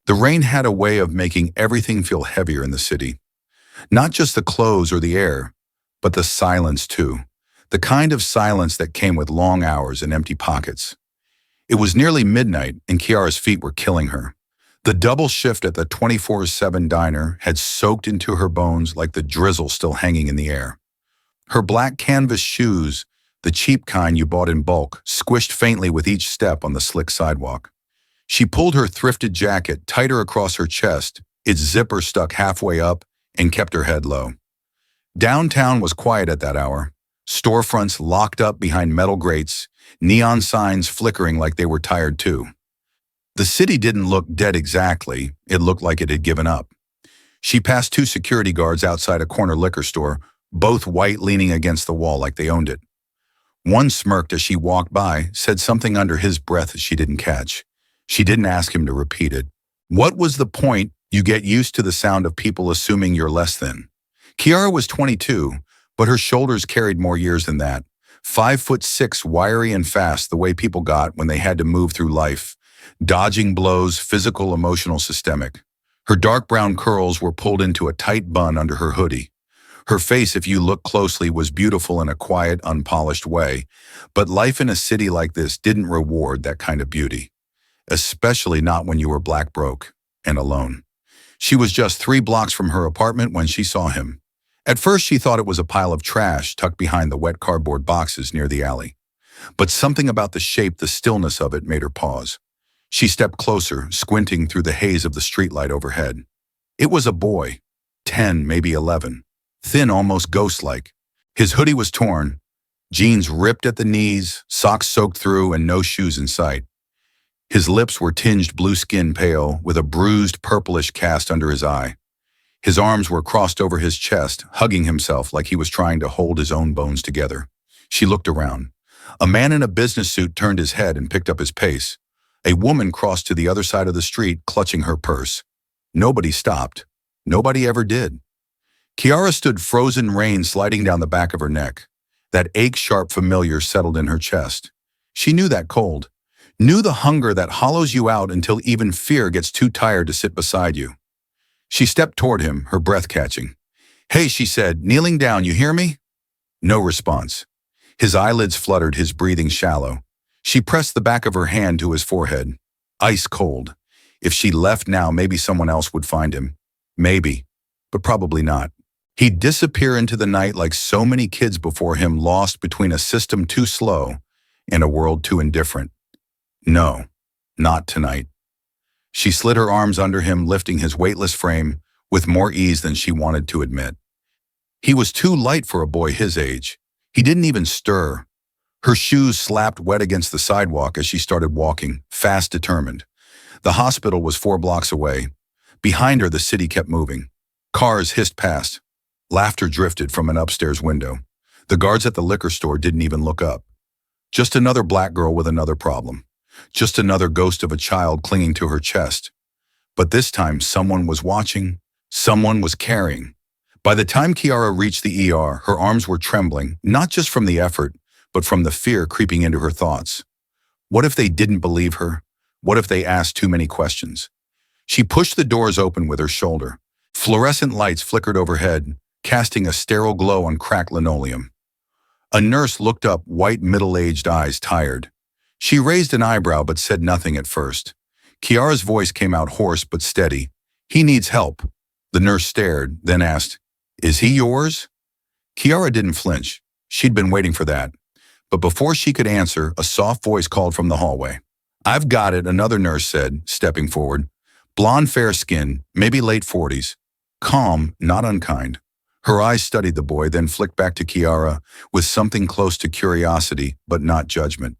The rain had a way of making everything feel heavier in the city. Not just the clothes or the air, but the silence too. The kind of silence that came with long hours and empty pockets. It was nearly midnight and Kiara's feet were killing her. The double shift at the 24/7 diner had soaked into her bones like the drizzle still hanging in the air. Her black canvas shoes, the cheap kind you bought in bulk, squished faintly with each step on the slick sidewalk. She pulled her thrifted jacket tighter across her chest, its zipper stuck halfway up, and kept her head low. Downtown was quiet at that hour. Storefronts locked up behind metal grates, neon signs flickering like they were tired too. The city didn't look dead exactly, it looked like it had given up. She passed two security guards outside a corner liquor store, both white leaning against the wall like they owned it. One smirked as she walked by, said something under his breath that she didn't catch. She didn't ask him to repeat it. What was the point? You get used to the sound of people assuming you're less than. Kiara was 22, but her shoulders carried more years than that. 5'6", wiry and fast the way people got when they had to move through life. Dodging blows, physical, emotional, systemic. Her dark brown curls were pulled into a tight bun under her hoodie. Her face, if you look closely, was beautiful in a quiet, unpolished way, but life in a city like this didn't reward that kind of beauty. Especially not when you were black broke and alone. She was just 3 blocks from her apartment when she saw him. At first she thought it was a pile of trash tucked behind the wet cardboard boxes near the alley. But something about the shape, the stillness of it made her pause. She stepped closer, squinting through the haze of the streetlight overhead. It was a boy, 10, maybe 11, thin, almost ghost-like. His hoodie was torn, jeans ripped at the knees, socks soaked through, and no shoes in sight. His lips were tinged blue skin pale, with a bruised purplish cast under his eye. His arms were crossed over his chest, hugging himself like he was trying to hold his own bones together. She looked around. A man in a business suit turned his head and picked up his pace. A woman crossed to the other side of the street, clutching her purse. Nobody stopped. Nobody ever did. Kiara stood, frozen rain sliding down the back of her neck. That ache-sharp familiar settled in her chest. She knew that cold. Knew the hunger that hollows you out until even fear gets too tired to sit beside you. She stepped toward him, her breath catching. "Hey," she said, "kneeling down, you hear me?" No response. His eyelids fluttered, his breathing shallow. She pressed the back of her hand to his forehead. Ice cold. If she left now, maybe someone else would find him. Maybe, but probably not. He'd disappear into the night like so many kids before him, lost between a system too slow and a world too indifferent. No, not tonight. She slid her arms under him, lifting his weightless frame with more ease than she wanted to admit. He was too light for a boy his age. He didn't even stir. Her shoes slapped wet against the sidewalk as she started walking, fast, determined. The hospital was 4 blocks away. Behind her, the city kept moving. Cars hissed past. Laughter drifted from an upstairs window. The guards at the liquor store didn't even look up. Just another black girl with another problem. Just another ghost of a child clinging to her chest. But this time, someone was watching. Someone was caring. By the time Kiara reached the ER, her arms were trembling, not just from the effort, but from the fear creeping into her thoughts. What if they didn't believe her? What if they asked too many questions? She pushed the doors open with her shoulder. Fluorescent lights flickered overhead, casting a sterile glow on cracked linoleum. A nurse looked up, white middle-aged eyes tired. She raised an eyebrow but said nothing at first. Kiara's voice came out hoarse but steady. "He needs help." The nurse stared, then asked, "Is he yours?" Kiara didn't flinch. She'd been waiting for that. But before she could answer, a soft voice called from the hallway. "I've got it," another nurse said, stepping forward. Blonde, fair skin, maybe late 40s. Calm, not unkind. Her eyes studied the boy, then flicked back to Kiara with something close to curiosity, but not judgment.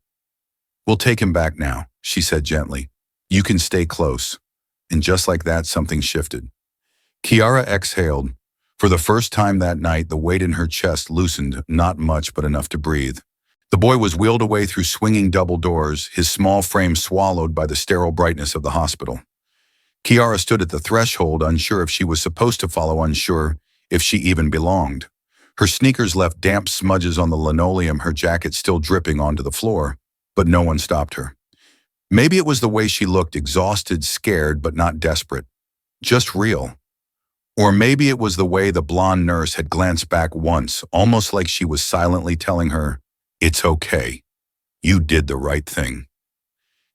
"We'll take him back now," she said gently. "You can stay close." And just like that, something shifted. Kiara exhaled. For the first time that night, the weight in her chest loosened, not much but enough to breathe. The boy was wheeled away through swinging double doors, his small frame swallowed by the sterile brightness of the hospital. Kiara stood at the threshold, unsure if she was supposed to follow, unsure if she even belonged. Her sneakers left damp smudges on the linoleum, her jacket still dripping onto the floor, but no one stopped her. Maybe it was the way she looked, exhausted, scared, but not desperate. Just real. Or maybe it was the way the blonde nurse had glanced back once, almost like she was silently telling her, "It's okay. You did the right thing."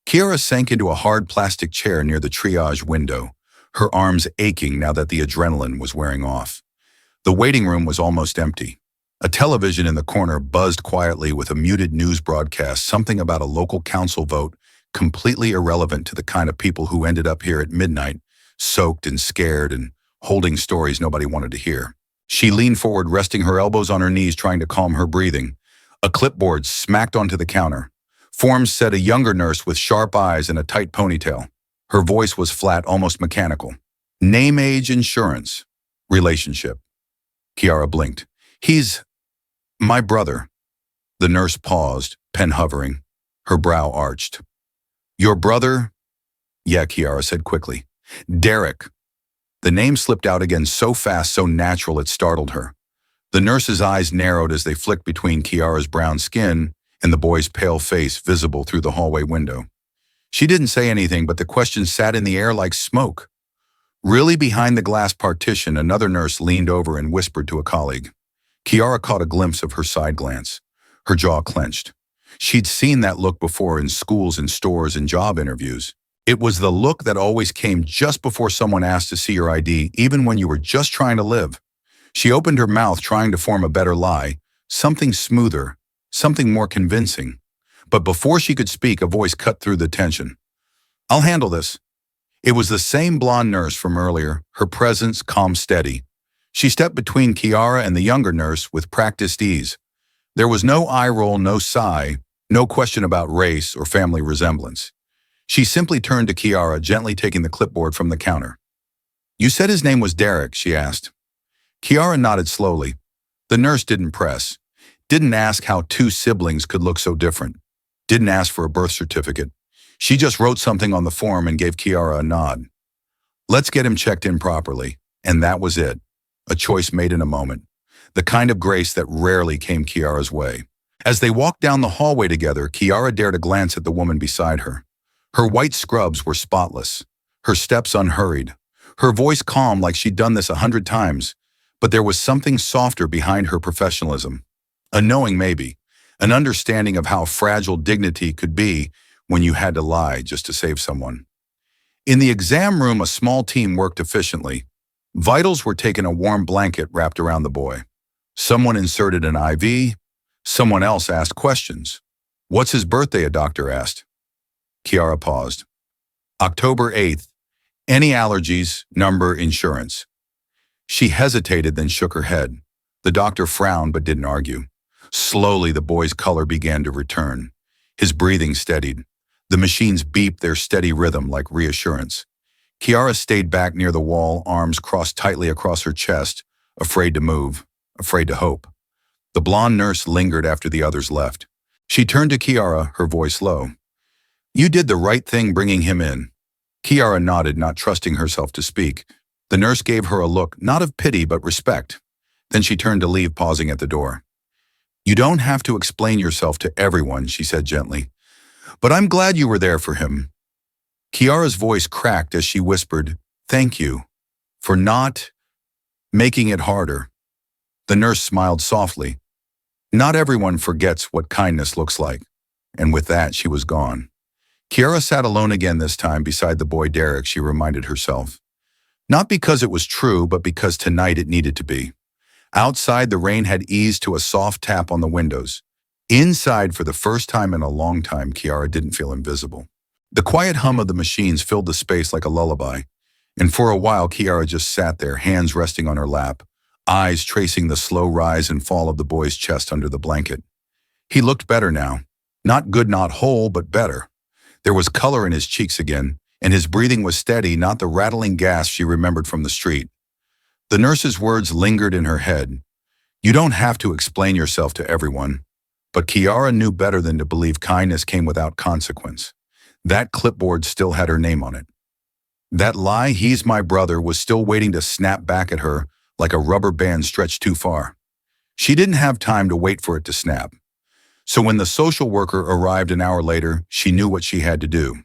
Kiara sank into a hard plastic chair near the triage window, her arms aching now that the adrenaline was wearing off. The waiting room was almost empty. A television in the corner buzzed quietly with a muted news broadcast, something about a local council vote, completely irrelevant to the kind of people who ended up here at midnight, soaked and scared and holding stories nobody wanted to hear. She leaned forward, resting her elbows on her knees, trying to calm her breathing. A clipboard smacked onto the counter. Forms said a younger nurse with sharp eyes and a tight ponytail. Her voice was flat, almost mechanical. Name, age, insurance. Relationship. Kiara blinked. "He's my brother." The nurse paused, pen hovering. Her brow arched. "Your brother?" "Yeah," Kiara said quickly. "Derek." The name slipped out again so fast, so natural it startled her. The nurse's eyes narrowed as they flicked between Kiara's brown skin and the boy's pale face visible through the hallway window. She didn't say anything, but the question sat in the air like smoke. Really behind the glass partition, another nurse leaned over and whispered to a colleague. Kiara caught a glimpse of her side glance. Her jaw clenched. She'd seen that look before in schools and stores and job interviews. It was the look that always came just before someone asked to see your ID, even when you were just trying to live. She opened her mouth, trying to form a better lie, something smoother, something more convincing. But before she could speak, a voice cut through the tension. "I'll handle this." It was the same blonde nurse from earlier, her presence calm, steady. She stepped between Kiara and the younger nurse with practiced ease. There was no eye roll, no sigh, no question about race or family resemblance. She simply turned to Kiara, gently taking the clipboard from the counter. "You said his name was Derek," she asked. Kiara nodded slowly. The nurse didn't press, didn't ask how two siblings could look so different, didn't ask for a birth certificate. She just wrote something on the form and gave Kiara a nod. "Let's get him checked in properly." And that was it. A choice made in a moment. The kind of grace that rarely came Kiara's way. As they walked down the hallway together, Kiara dared a glance at the woman beside her. Her white scrubs were spotless, her steps unhurried, her voice calm like she'd done this 100 times, but there was something softer behind her professionalism. A knowing maybe, an understanding of how fragile dignity could be when you had to lie just to save someone. In the exam room, a small team worked efficiently. Vitals were taking a warm blanket wrapped around the boy. Someone inserted an IV. Someone else asked questions. "What's his birthday?" a doctor asked. Kiara paused. "October 8th. Any allergies, number, insurance." She hesitated, then shook her head. The doctor frowned but didn't argue. Slowly, the boy's color began to return. His breathing steadied. The machines beeped their steady rhythm like reassurance. Kiara stayed back near the wall, arms crossed tightly across her chest, afraid to move, afraid to hope. The blonde nurse lingered after the others left. She turned to Kiara, her voice low. "You did the right thing bringing him in." Kiara nodded, not trusting herself to speak. The nurse gave her a look, not of pity but respect. Then she turned to leave, pausing at the door. "You don't have to explain yourself to everyone," she said gently. "But I'm glad you were there for him." Kiara's voice cracked as she whispered, "Thank you for not making it harder." The nurse smiled softly. Not everyone forgets what kindness looks like. And with that, she was gone. Kiara sat alone again, this time beside the boy Derek, she reminded herself. Not because it was true, but because tonight it needed to be. Outside, the rain had eased to a soft tap on the windows. Inside, for the first time in a long time, Kiara didn't feel invisible. The quiet hum of the machines filled the space like a lullaby. And for a while, Kiara just sat there, hands resting on her lap, eyes tracing the slow rise and fall of the boy's chest under the blanket. He looked better now. Not good, not whole, but better. There was color in his cheeks again, and his breathing was steady, not the rattling gasp she remembered from the street. The nurse's words lingered in her head. You don't have to explain yourself to everyone. But Kiara knew better than to believe kindness came without consequence. That clipboard still had her name on it. That lie, "He's my brother," was still waiting to snap back at her like a rubber band stretched too far. She didn't have time to wait for it to snap. So when the social worker arrived an hour later, she knew what she had to do.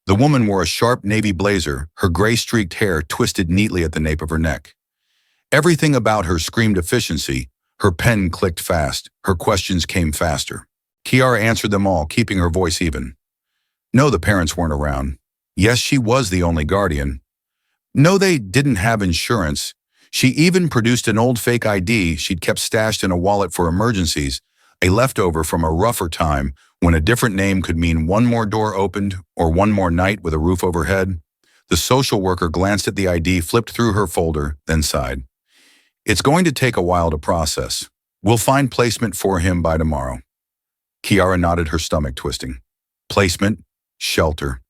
The woman wore a sharp navy blazer, her gray-streaked hair twisted neatly at the nape of her neck. Everything about her screamed efficiency. Her pen clicked fast. Her questions came faster. Kiara answered them all, keeping her voice even. No, the parents weren't around. Yes, she was the only guardian. No, they didn't have insurance. She even produced an old fake ID she'd kept stashed in a wallet for emergencies, a leftover from a rougher time when a different name could mean one more door opened or one more night with a roof overhead. The social worker glanced at the ID, flipped through her folder, then sighed. It's going to take a while to process. We'll find placement for him by tomorrow. Kiara nodded, her stomach twisting. Placement, shelter.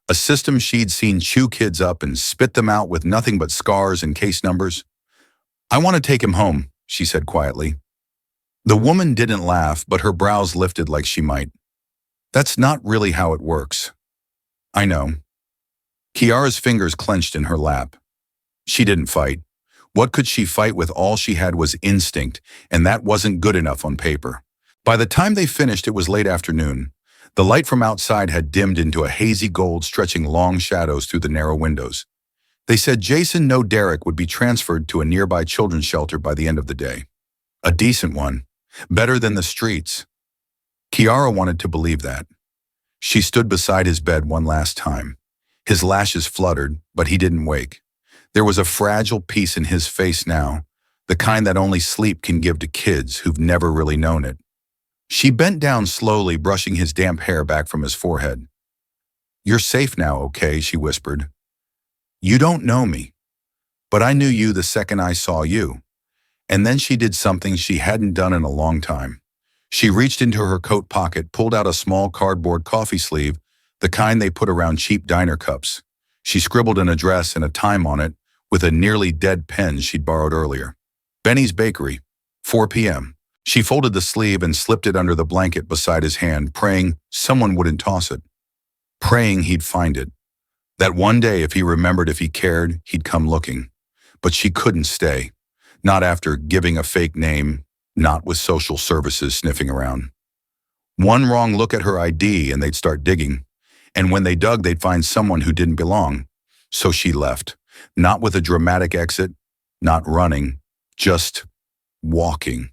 A system she'd seen chew kids up and spit them out with nothing but scars and case numbers. I want to take him home, she said quietly. The woman didn't laugh, but her brows lifted like she might. That's not really how it works. I know. Kiara's fingers clenched in her lap. She didn't fight. What could she fight with? All she had was instinct, and that wasn't good enough on paper. By the time they finished, it was late afternoon. The light from outside had dimmed into a hazy gold, stretching long shadows through the narrow windows. They said Jason, no Derek, would be transferred to a nearby children's shelter by the end of the day. A decent one. Better than the streets. Kiara wanted to believe that. She stood beside his bed one last time. His lashes fluttered, but he didn't wake. There was a fragile peace in his face now, the kind that only sleep can give to kids who've never really known it. She bent down slowly, brushing his damp hair back from his forehead. You're safe now, okay? She whispered. You don't know me, but I knew you the second I saw you. And then she did something she hadn't done in a long time. She reached into her coat pocket, pulled out a small cardboard coffee sleeve, the kind they put around cheap diner cups. She scribbled an address and a time on it with a nearly dead pen she'd borrowed earlier. Benny's Bakery, 4 p.m. She folded the sleeve and slipped it under the blanket beside his hand, praying someone wouldn't toss it. Praying he'd find it. That one day, if he remembered, if he cared, he'd come looking. But she couldn't stay. Not after giving a fake name, not with social services sniffing around. One wrong look at her ID and they'd start digging. And when they dug, they'd find someone who didn't belong. So she left. Not with a dramatic exit, not running, just walking.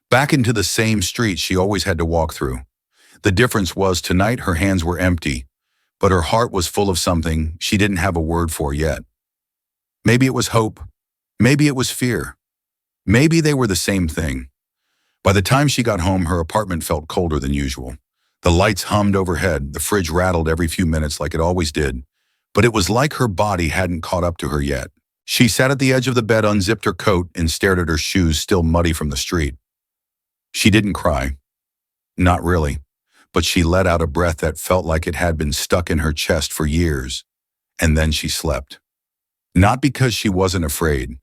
Back into the same street she always had to walk through. The difference was tonight her hands were empty, but her heart was full of something she didn't have a word for yet. Maybe it was hope. Maybe it was fear. Maybe they were the same thing. By the time she got home, her apartment felt colder than usual. The lights hummed overhead, the fridge rattled every few minutes like it always did, but it was like her body hadn't caught up to her yet. She sat at the edge of the bed, unzipped her coat, and stared at her shoes still muddy from the street. She didn't cry. Not really, but she let out a breath that felt like it had been stuck in her chest for years, and then she slept. Not because she wasn't afraid,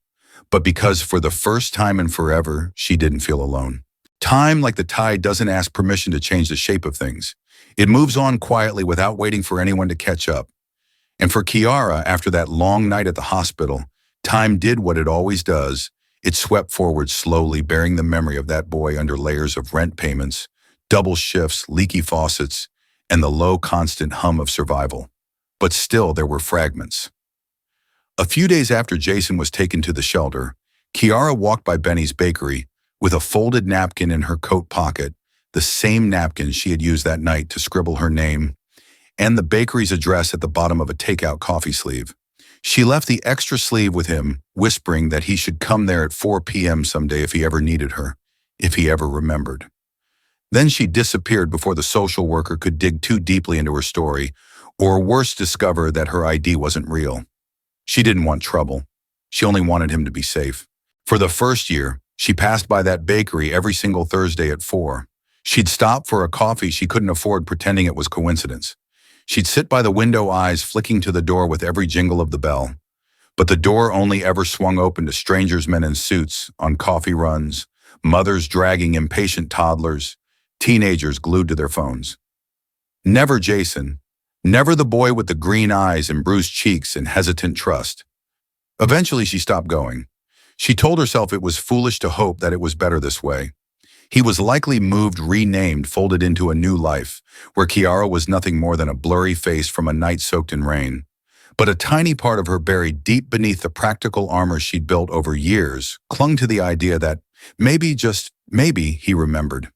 but because for the first time in forever, she didn't feel alone. Time, like the tide, doesn't ask permission to change the shape of things. It moves on quietly without waiting for anyone to catch up. And for Kiara, after that long night at the hospital, time did what it always does. It swept forward slowly, bearing the memory of that boy under layers of rent payments, double shifts, leaky faucets, and the low, constant hum of survival. But still, there were fragments. A few days after Jason was taken to the shelter, Kiara walked by Benny's Bakery with a folded napkin in her coat pocket, the same napkin she had used that night to scribble her name, and the bakery's address at the bottom of a takeout coffee sleeve. She left the extra sleeve with him, whispering that he should come there at 4 p.m. someday if he ever needed her, if he ever remembered. Then she disappeared before the social worker could dig too deeply into her story, or worse, discover that her ID wasn't real. She didn't want trouble. She only wanted him to be safe. For the first year, she passed by that bakery every single Thursday at 4. She'd stop for a coffee she couldn't afford, pretending it was coincidence. She'd sit by the window, eyes flicking to the door with every jingle of the bell. But the door only ever swung open to strangers, men in suits, on coffee runs, mothers dragging impatient toddlers, teenagers glued to their phones. Never Jason. Never the boy with the green eyes and bruised cheeks and hesitant trust. Eventually, she stopped going. She told herself it was foolish to hope that it was better this way. He was likely moved, renamed, folded into a new life, where Kiara was nothing more than a blurry face from a night soaked in rain. But a tiny part of her buried deep beneath the practical armor she'd built over years clung to the idea that maybe, just maybe, he remembered.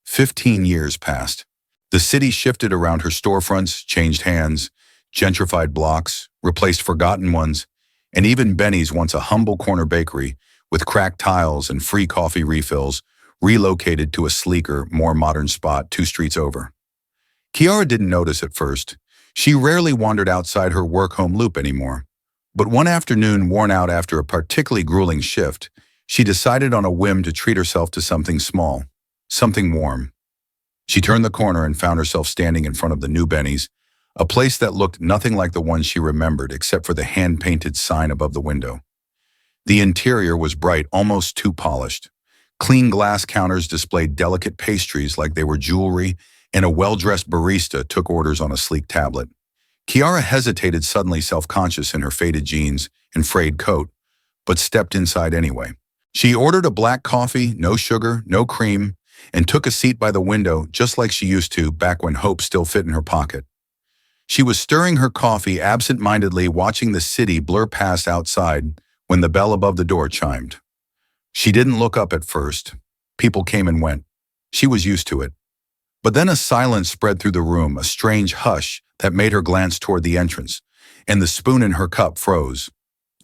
15 years passed. The city shifted around her storefronts, changed hands, gentrified blocks, replaced forgotten ones, and even Benny's, once a humble corner bakery with cracked tiles and free coffee refills, relocated to a sleeker, more modern spot 2 streets over. Kiara didn't notice at first. She rarely wandered outside her work-home loop anymore. But one afternoon, worn out after a particularly grueling shift, she decided on a whim to treat herself to something small, something warm. She turned the corner and found herself standing in front of the new Benny's, a place that looked nothing like the one she remembered except for the hand-painted sign above the window. The interior was bright, almost too polished. Clean glass counters displayed delicate pastries like they were jewelry, and a well-dressed barista took orders on a sleek tablet. Kiara hesitated, suddenly self-conscious in her faded jeans and frayed coat, but stepped inside anyway. She ordered a black coffee, no sugar, no cream, and took a seat by the window just like she used to back when hope still fit in her pocket. She was stirring her coffee absent-mindedly, watching the city blur past outside when the bell above the door chimed. She didn't look up at first. People came and went. She was used to it. But then a silence spread through the room, a strange hush that made her glance toward the entrance, and the spoon in her cup froze.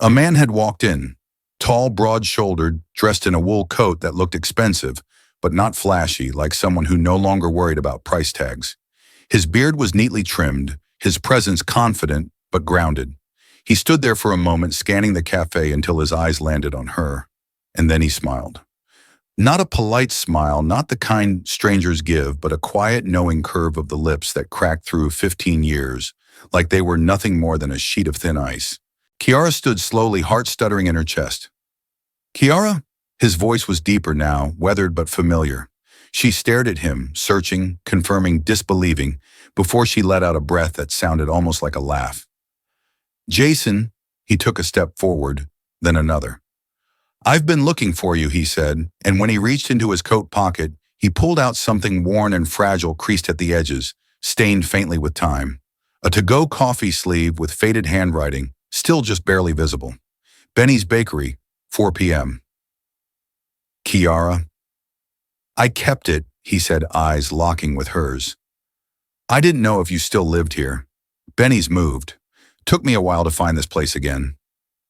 A man had walked in, tall, broad-shouldered, dressed in a wool coat that looked expensive, but not flashy, like someone who no longer worried about price tags. His beard was neatly trimmed, his presence confident but grounded. He stood there for a moment, scanning the cafe until his eyes landed on her, and then he smiled. Not a polite smile, not the kind strangers give, but a quiet, knowing curve of the lips that cracked through 15 years, like they were nothing more than a sheet of thin ice. Kiara stood slowly, heart stuttering in her chest. "Kiara?" His voice was deeper now, weathered but familiar. She stared at him, searching, confirming, disbelieving, before she let out a breath that sounded almost like a laugh. "Jason," he took a step forward, then another. "I've been looking for you," he said, and when he reached into his coat pocket, he pulled out something worn and fragile, creased at the edges, stained faintly with time. A to-go coffee sleeve with faded handwriting, still just barely visible. Benny's Bakery, 4 p.m. "Kiara." "I kept it," he said, eyes locking with hers. "I didn't know if you still lived here. Benny's moved. Took me a while to find this place again,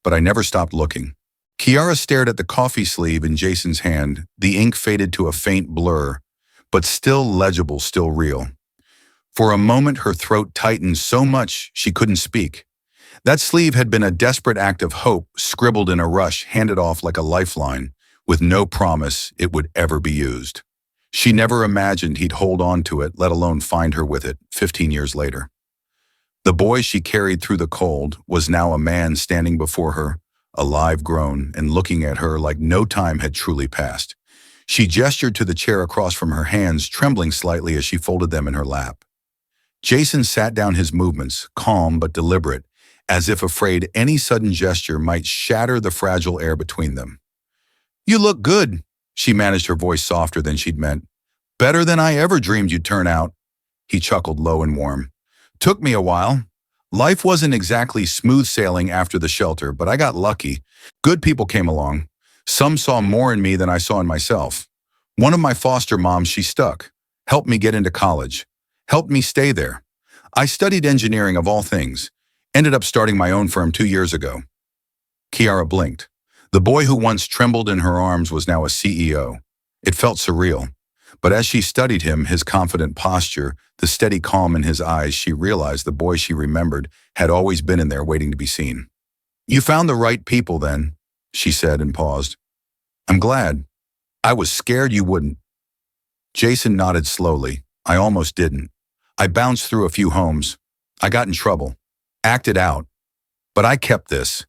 but I never stopped looking." Kiara stared at the coffee sleeve in Jason's hand. The ink faded to a faint blur, but still legible, still real. For a moment, her throat tightened so much she couldn't speak. That sleeve had been a desperate act of hope, scribbled in a rush, handed off like a lifeline, with no promise it would ever be used. She never imagined he'd hold on to it, let alone find her with it 15 years later. The boy she carried through the cold was now a man standing before her, alive, grown, and looking at her like no time had truly passed. She gestured to the chair across from her, hands trembling slightly as she folded them in her lap. Jason sat down, his movements calm but deliberate, as if afraid any sudden gesture might shatter the fragile air between them. "You look good," she managed, her voice softer than she'd meant. "Better than I ever dreamed you'd turn out." He chuckled low and warm. "Took me a while. Life wasn't exactly smooth sailing after the shelter, but I got lucky. Good people came along. Some saw more in me than I saw in myself. One of my foster moms, she stuck, helped me get into college, helped me stay there. I studied engineering of all things, ended up starting my own firm 2 years ago." Kiara blinked. The boy who once trembled in her arms was now a CEO. It felt surreal. But as she studied him, his confident posture, the steady calm in his eyes, she realized the boy she remembered had always been in there waiting to be seen. "You found the right people then," she said and paused. "I'm glad. I was scared you wouldn't." Jason nodded slowly. "I almost didn't. I bounced through a few homes. I got in trouble. Acted out. But I kept this."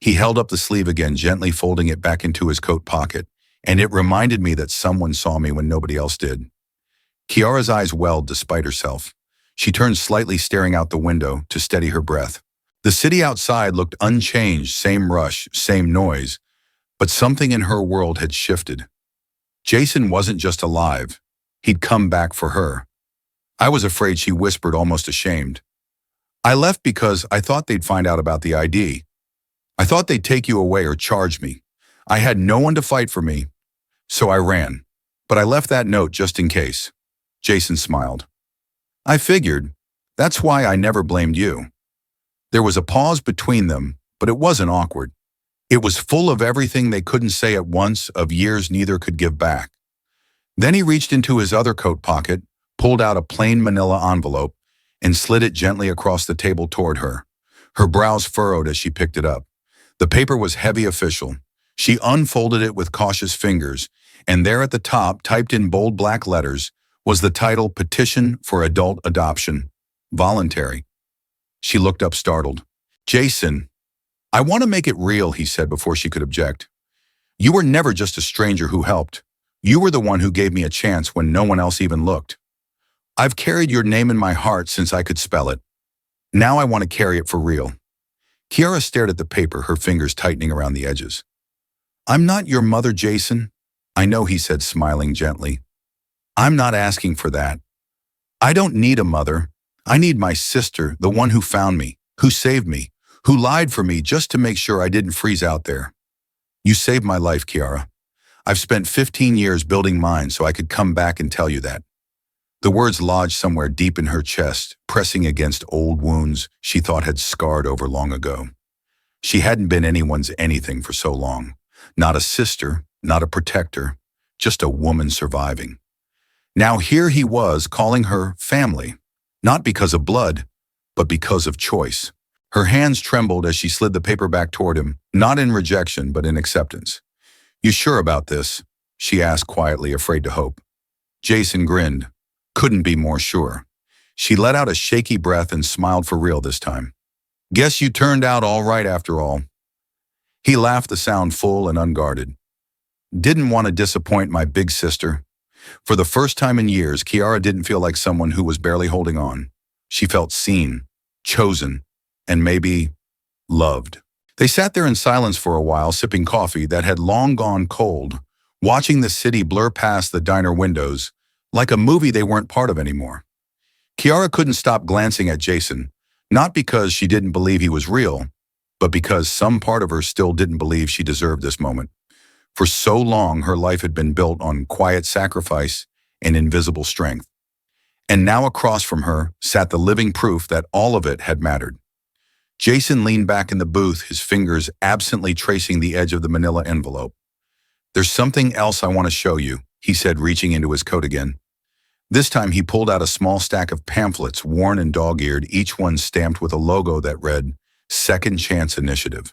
He held up the sleeve again, gently folding it back into his coat pocket, and it reminded me that someone saw me when nobody else did. Kiara's eyes welled despite herself. She turned slightly, staring out the window to steady her breath. The city outside looked unchanged, same rush, same noise, but something in her world had shifted. Jason wasn't just alive. He'd come back for her. I was afraid, she whispered, almost ashamed. I left because I thought they'd find out about the ID. I thought they'd take you away or charge me. I had no one to fight for me, so I ran. But I left that note just in case. Jason smiled. I figured. That's why I never blamed you. There was a pause between them, but it wasn't awkward. It was full of everything they couldn't say at once, of years neither could give back. Then he reached into his other coat pocket, pulled out a plain manila envelope, and slid it gently across the table toward her. Her brows furrowed as she picked it up. The paper was heavy, official. She unfolded it with cautious fingers, and there at the top, typed in bold black letters, was the title, Petition for Adult Adoption. Voluntary. She looked up, startled. Jason, I want to make it real, he said before she could object. You were never just a stranger who helped. You were the one who gave me a chance when no one else even looked. I've carried your name in my heart since I could spell it. Now I want to carry it for real. Kiara stared at the paper, her fingers tightening around the edges. I'm not your mother, Jason. I know, he said, smiling gently. I'm not asking for that. I don't need a mother. I need my sister, the one who found me, who saved me, who lied for me just to make sure I didn't freeze out there. You saved my life, Kiara. I've spent 15 years building mine so I could come back and tell you that. The words lodged somewhere deep in her chest, pressing against old wounds she thought had scarred over long ago. She hadn't been anyone's anything for so long. Not a sister, not a protector, just a woman surviving. Now here he was calling her family, not because of blood, but because of choice. Her hands trembled as she slid the paper back toward him, not in rejection, but in acceptance. You sure about this? She asked quietly, afraid to hope. Jason grinned. Couldn't be more sure. She let out a shaky breath and smiled for real this time. Guess you turned out all right after all. He laughed, the sound full and unguarded. Didn't want to disappoint my big sister. For the first time in years, Kiara didn't feel like someone who was barely holding on. She felt seen, chosen, and maybe loved. They sat there in silence for a while, sipping coffee that had long gone cold, watching the city blur past the diner windows, like a movie they weren't part of anymore. Kiara couldn't stop glancing at Jason, not because she didn't believe he was real, but because some part of her still didn't believe she deserved this moment. For so long, her life had been built on quiet sacrifice and invisible strength. And now across from her sat the living proof that all of it had mattered. Jason leaned back in the booth, his fingers absently tracing the edge of the manila envelope. There's something else I want to show you, he said, reaching into his coat again. This time he pulled out a small stack of pamphlets, worn and dog-eared, each one stamped with a logo that read, Second Chance Initiative.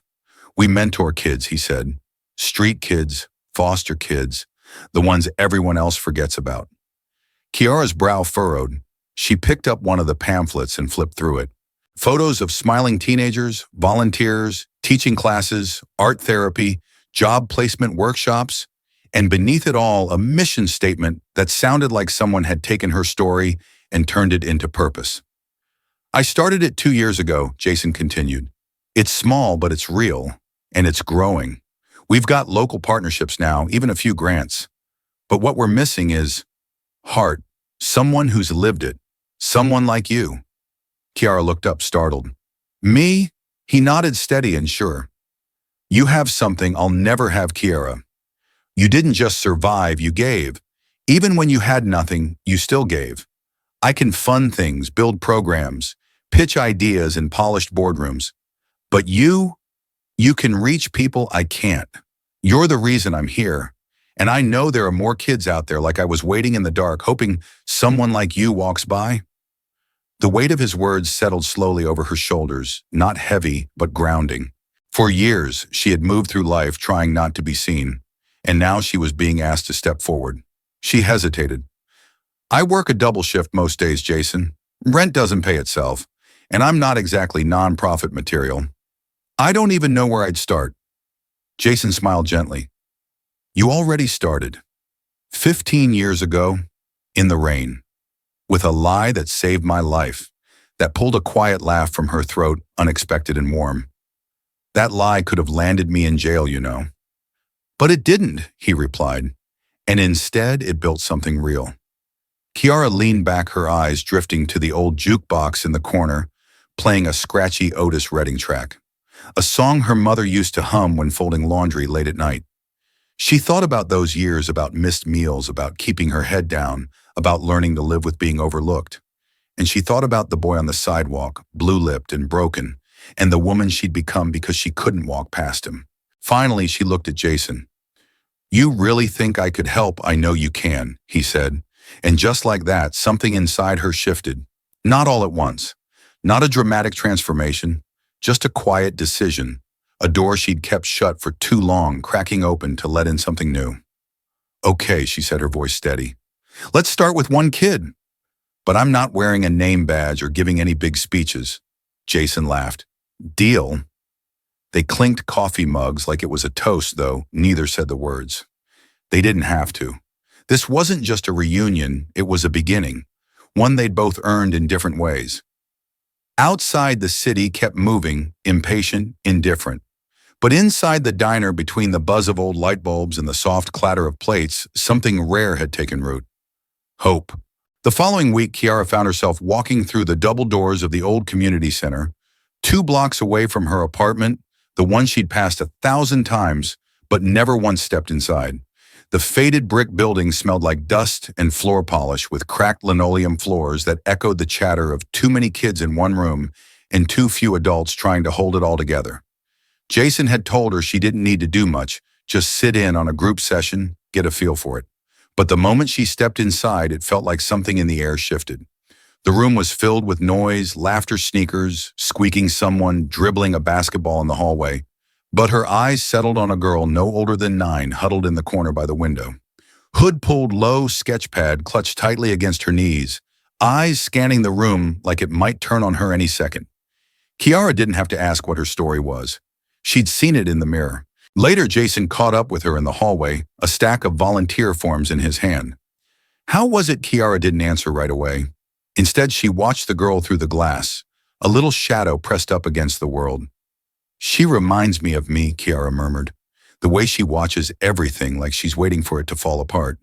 We mentor kids, he said. Street kids, foster kids, the ones everyone else forgets about. Kiara's brow furrowed. She picked up one of the pamphlets and flipped through it. Photos of smiling teenagers, volunteers, teaching classes, art therapy, job placement workshops, and beneath it all, a mission statement that sounded like someone had taken her story and turned it into purpose. I started it 2 years ago, Jason continued. It's small, but it's real, and it's growing. We've got local partnerships now, even a few grants. But what we're missing is heart, someone who's lived it, someone like you. Kiara looked up, startled. Me? He nodded, steady and sure. You have something I'll never have, Kiara. You didn't just survive, you gave. Even when you had nothing, you still gave. I can fund things, build programs, pitch ideas in polished boardrooms. But you can reach people I can't. You're the reason I'm here. And I know there are more kids out there like I was waiting in the dark, hoping someone like you walks by. The weight of his words settled slowly over her shoulders, not heavy, but grounding. For years, she had moved through life trying not to be seen, and now she was being asked to step forward. She hesitated. I work a double shift most days, Jason. Rent doesn't pay itself, and I'm not exactly nonprofit material. I don't even know where I'd start. Jason smiled gently. You already started. 15 years ago, in the rain. With a lie that saved my life, that pulled a quiet laugh from her throat, unexpected and warm. That lie could have landed me in jail, you know. But it didn't, he replied. And instead, it built something real. Kiara leaned back, her eyes drifting to the old jukebox in the corner, playing a scratchy Otis Redding track, a song her mother used to hum when folding laundry late at night. She thought about those years, about missed meals, about keeping her head down, about learning to live with being overlooked. And she thought about the boy on the sidewalk, blue-lipped and broken, and the woman she'd become because she couldn't walk past him. Finally, she looked at Jason. "You really think I could help? I know you can," he said. And just like that, something inside her shifted. Not all at once. Not a dramatic transformation, just a quiet decision. A door she'd kept shut for too long, cracking open to let in something new. "Okay," she said, her voice steady. "Let's start with one kid. But I'm not wearing a name badge or giving any big speeches." Jason laughed. "Deal." They clinked coffee mugs like it was a toast, though neither said the words. They didn't have to. This wasn't just a reunion, it was a beginning, one they'd both earned in different ways. Outside, the city kept moving, impatient, indifferent. But inside the diner, between the buzz of old light bulbs and the soft clatter of plates, something rare had taken root. Hope. The following week, Kiara found herself walking through the double doors of the old community center, 2 blocks away from her apartment, the one she'd passed 1,000 times, but never once stepped inside. The faded brick building smelled like dust and floor polish, with cracked linoleum floors that echoed the chatter of too many kids in one room and too few adults trying to hold it all together. Jason had told her she didn't need to do much, just sit in on a group session, get a feel for it. But the moment she stepped inside, it felt like something in the air shifted. The room was filled with noise, laughter, sneakers, squeaking, someone dribbling a basketball in the hallway. But her eyes settled on a girl no older than 9, huddled in the corner by the window. Hood pulled low, sketchpad clutched tightly against her knees, eyes scanning the room like it might turn on her any second. Kiara didn't have to ask what her story was. She'd seen it in the mirror. Later, Jason caught up with her in the hallway, a stack of volunteer forms in his hand. How was it Kiara didn't answer right away? Instead, she watched the girl through the glass, a little shadow pressed up against the world. "She reminds me of me," Kiara murmured, "the way she watches everything like she's waiting for it to fall apart."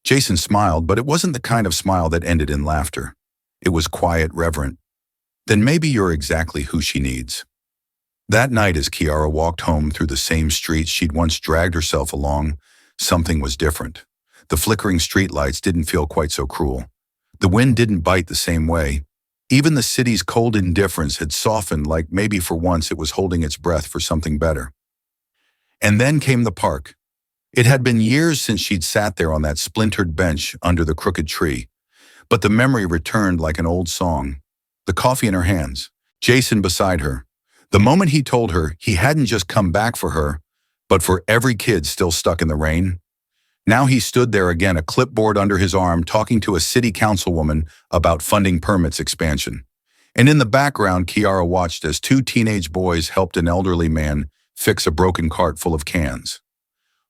Jason smiled, but it wasn't the kind of smile that ended in laughter. It was quiet, reverent. "Then maybe you're exactly who she needs." That night, as Kiara walked home through the same streets she'd once dragged herself along, something was different. The flickering streetlights didn't feel quite so cruel. The wind didn't bite the same way. Even the city's cold indifference had softened, like maybe for once it was holding its breath for something better. And then came the park. It had been years since she'd sat there on that splintered bench under the crooked tree, but the memory returned like an old song. The coffee in her hands, Jason beside her. The moment he told her he hadn't just come back for her, but for every kid still stuck in the rain. Now he stood there again, a clipboard under his arm, talking to a city councilwoman about funding permits expansion. And in the background, Kiara watched as 2 teenage boys helped an elderly man fix a broken cart full of cans.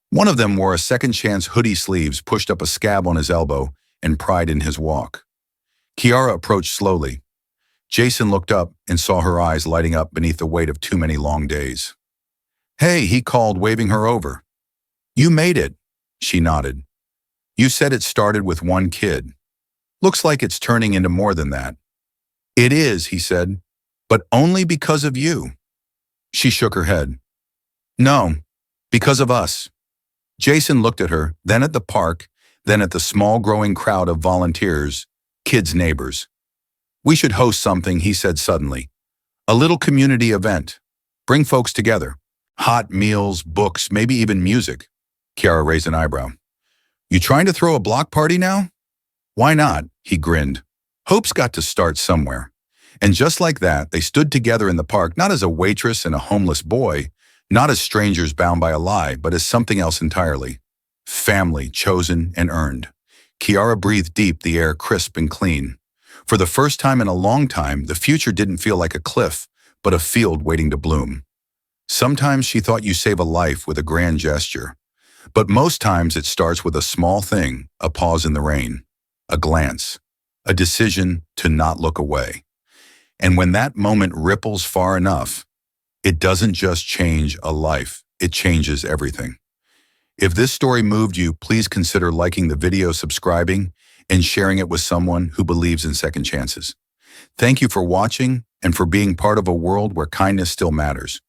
One of them wore a second chance hoodie sleeves, pushed up a scab on his elbow, and pride in his walk. Kiara approached slowly. Jason looked up and saw her eyes lighting up beneath the weight of too many long days. "Hey," he called, waving her over. "You made it." She nodded. "You said it started with one kid. Looks like it's turning into more than that." "It is," he said, "but only because of you." She shook her head. "No, because of us." Jason looked at her, then at the park, then at the small growing crowd of volunteers, kids' neighbors. "We should host something," he said suddenly. "A little community event. Bring folks together. Hot meals, books, maybe even music." Kiara raised an eyebrow. "You trying to throw a block party now?" "Why not?" he grinned. "Hope's got to start somewhere." And just like that, they stood together in the park, not as a waitress and a homeless boy, not as strangers bound by a lie, but as something else entirely. Family, chosen and earned. Kiara breathed deep, the air crisp and clean. For the first time in a long time, the future didn't feel like a cliff, but a field waiting to bloom. Sometimes she thought you save a life with a grand gesture. But most times it starts with a small thing, a pause in the rain, a glance, a decision to not look away. And when that moment ripples far enough, it doesn't just change a life, it changes everything. If this story moved you, please consider liking the video, subscribing, and sharing it with someone who believes in second chances. Thank you for watching and for being part of a world where kindness still matters.